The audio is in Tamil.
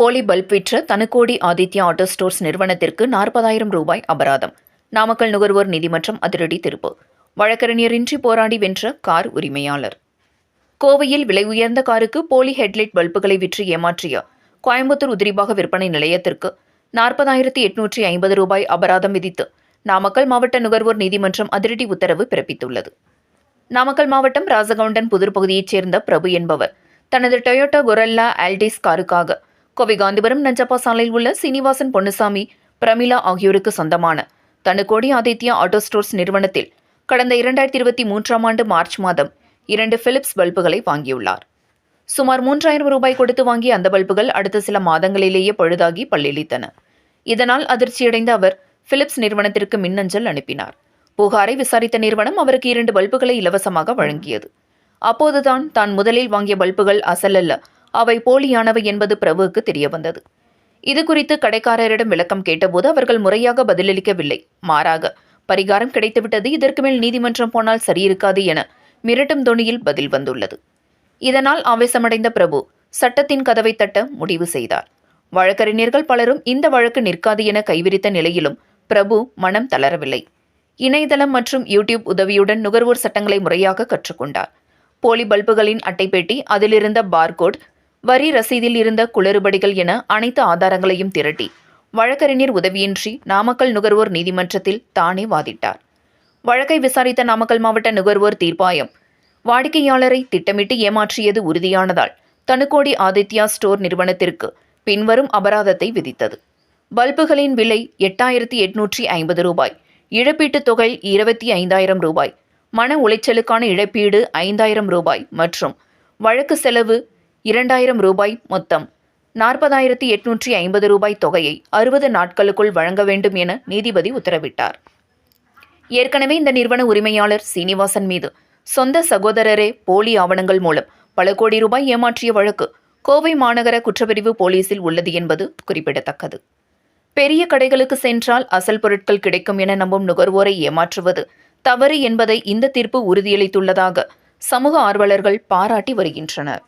போலி பல்ப் விற்ற தனுக்கோடி ஆதித்யா ஆட்டோ ஸ்டோர்ஸ் நிறுவனத்திற்கு 40,000 ரூபாய் அபராதம். நாமக்கல் நுகர்வோர் நீதிமன்றம் அதிரடி தீர்ப்பு. வழக்கறிஞரின்றி போராடி வென்ற கார் உரிமையாளர். கோவையில் விலை உயர்ந்த காருக்கு போலி ஹெட்லைட் பல்புகளை விற்று ஏமாற்றிய கோயம்புத்தூர் உதிரிபாக விற்பனை நிலையத்திற்கு 40,850 ரூபாய் அபராதம் விதித்து நாமக்கல் மாவட்ட நுகர்வோர் நீதிமன்றம் அதிரடி உத்தரவு பிறப்பித்துள்ளது. நாமக்கல் மாவட்டம் ராசகவுண்டன் புதூர் பகுதியைச் சேர்ந்த பிரபு என்பவர் தனது டொயோட்டா கொரல்லா ஆல்டிஸ் காருக்காக கோவை காந்திபுரம் நஞ்சப்பா சாலையில் உள்ள சீனிவாசன் பொன்னுசாமி, பிரமிளா ஆகியோருக்கு சொந்தமான தனுக்கோடி ஆதித்யா ஆட்டோ ஸ்டோர்ஸ் நிறுவனத்தில் கடந்த 2023ஆம் ஆண்டு மார்ச் மாதம் 2 பிலிப்ஸ் பல்புகளை வாங்கியுள்ளார். சுமார் 3,000 ரூபாய் கொடுத்து வாங்கிய அந்த பல்புகள் அடுத்த சில மாதங்களிலேயே பழுதாகி பல்லிழித்தன. இதனால் அதிர்ச்சியடைந்த அவர் பிலிப்ஸ் நிறுவனத்திற்கு மின்னஞ்சல் அனுப்பினார். புகாரை விசாரித்த நிறுவனம் அவருக்கு 2 பல்புகளை இலவசமாக வழங்கியது. அப்போதுதான் தான் முதலில் வாங்கிய பல்புகள் அசலல்ல, அவை போலியானவை என்பது பிரபுவுக்கு தெரியவந்தது. இதுகுறித்து கடைக்காரரிடம் விளக்கம் கேட்டபோது அவர்கள் முறையாக பதிலளிக்கவில்லை. மாறாக பரிகாரம் கிடைத்துவிட்டது, இதற்கு மேல் நீதிமன்றம் போனால் சரியிருக்காது என மிரட்டும் தொனியில் பதில் வந்துள்ளது. இதனால் ஆவேசமடைந்த பிரபு சட்டத்தின் கதவை தட்ட முடிவு செய்தார். வழக்கறிஞர்கள் பலரும் இந்த வழக்கு நிற்காது என கைவிரித்த நிலையிலும் பிரபு மனம் தளரவில்லை. இணையதளம் மற்றும் யூடியூப் உதவியுடன் நுகர்வோர் சட்டங்களை முறையாக கற்றுக்கொண்டார். போலி பல்புகளின் அட்டைப்பெட்டி, அதிலிருந்த பார்கோட், வரி ரசீதில் இருந்த குளறுபடிகள் என அனைத்து ஆதாரங்களையும் திரட்டி வழக்கறிஞர் உதவியின்றி நாமக்கல் நுகர்வோர் நீதிமன்றத்தில் தானே வாதிட்டார். வழக்கை விசாரித்த நாமக்கல் மாவட்ட நுகர்வோர் தீர்ப்பாயம் வாடிக்கையாளரை திட்டமிட்டு ஏமாற்றியது உறுதியானதால் தனுக்கோடி ஆதித்யா ஸ்டோர் நிறுவனத்திற்கு பின்வரும் அபராதத்தை விதித்தது. பல்புகளின் விலை 8,850 ரூபாய், இழப்பீட்டுத் தொகை 25,000 ரூபாய், மன உளைச்சலுக்கான இழப்பீடு 5,000 ரூபாய் மற்றும் வழக்கு செலவு 2,000 ரூபாய், மொத்தம் 40,850 ரூபாய் தொகையை 60 நாட்களுக்குள் வழங்க வேண்டும் என நீதிபதி உத்தரவிட்டார். ஏற்கனவே இந்த நிறுவன உரிமையாளர் சீனிவாசன் மீது சொந்த சகோதரரே போலி ஆவணங்கள் மூலம் பல கோடி ரூபாய் ஏமாற்றிய வழக்கு கோவை மாநகர குற்றப்பிரிவு போலீசில் உள்ளது என்பது குறிப்பிடத்தக்கது. பெரிய கடைகளுக்கு சென்றால் அசல் பொருட்கள் கிடைக்கும் என நம்பும் நுகர்வோரை ஏமாற்றுவது தவறு என்பதை இந்த தீர்ப்பு உறுதியளித்துள்ளதாக சமூக ஆர்வலர்கள் பாராட்டி வருகின்றனர்.